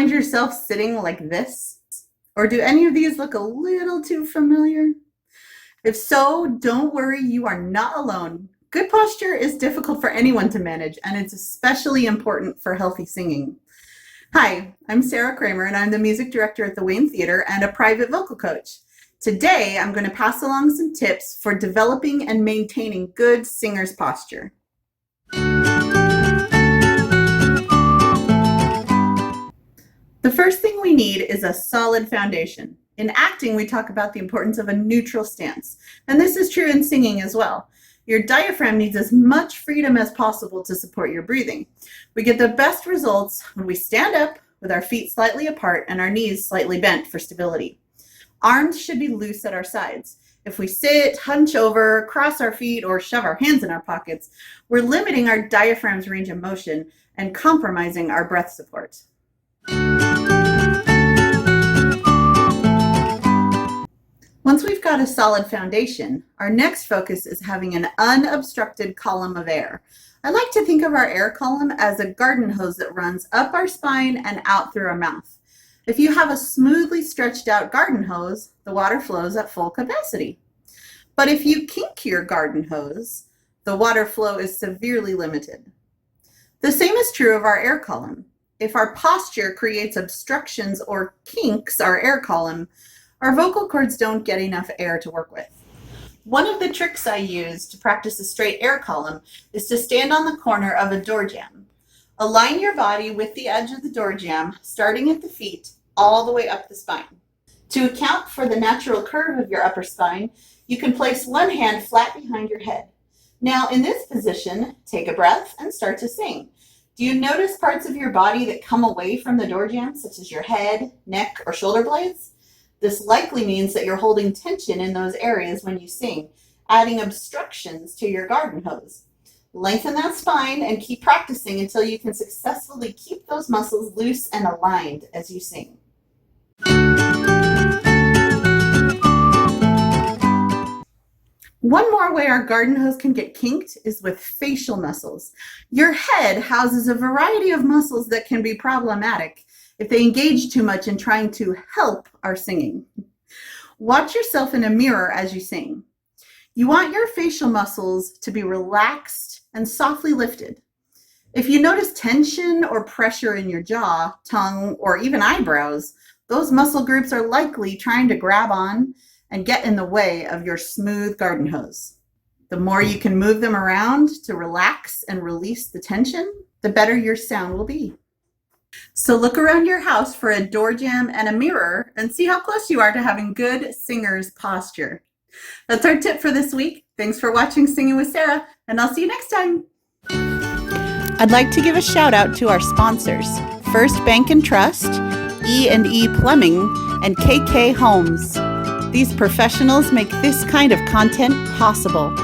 find yourself sitting like this? Or do any of these look a little too familiar? If so, don't worry, you are not alone. Good posture is difficult for anyone to manage, and it's especially important for healthy singing. Hi, I'm Sarah Kramer, and I'm the music director at the Wayne Theater and a private vocal coach. Today, I'm going to pass along some tips for developing and maintaining good singer's posture. The first thing we need is a solid foundation. In acting, we talk about the importance of a neutral stance, and this is true in singing as well. Your diaphragm needs as much freedom as possible to support your breathing. We get the best results when we stand up with our feet slightly apart and our knees slightly bent for stability. Arms should be loose at our sides. If we sit, hunch over, cross our feet, or shove our hands in our pockets, we're limiting our diaphragm's range of motion and compromising our breath support. Once we've got a solid foundation, our next focus is having an unobstructed column of air. I like to think of our air column as a garden hose that runs up our spine and out through our mouth. If you have a smoothly stretched out garden hose, the water flows at full capacity. But if you kink your garden hose, the water flow is severely limited. The same is true of our air column. If our posture creates obstructions or kinks our air column, our vocal cords don't get enough air to work with. One of the tricks I use to practice a straight air column is to stand on the corner of a door jamb. Align your body with the edge of the door jamb, starting at the feet, all the way up the spine. To account for the natural curve of your upper spine, you can place one hand flat behind your head. Now, in this position, take a breath and start to sing. Do you notice parts of your body that come away from the door jamb, such as your head, neck, or shoulder blades? This likely means that you're holding tension in those areas when you sing, adding obstructions to your garden hose. Lengthen that spine and keep practicing until you can successfully keep those muscles loose and aligned as you sing. One more way our garden hose can get kinked is with facial muscles. Your head houses a variety of muscles that can be problematic if they engage too much in trying to help our singing. Watch yourself in a mirror as you sing. You want your facial muscles to be relaxed and softly lifted. If you notice tension or pressure in your jaw, tongue, or even eyebrows, those muscle groups are likely trying to grab on and get in the way of your smooth garden hose. The more you can move them around to relax and release the tension, the better your sound will be. So look around your house for a door jamb and a mirror and see how close you are to having good singer's posture. That's our tip for this week. Thanks for watching Singing with Sarah, and I'll see you next time. I'd like to give a shout out to our sponsors, First Bank and Trust, E&E Plumbing, and KK Homes. These professionals make this kind of content possible.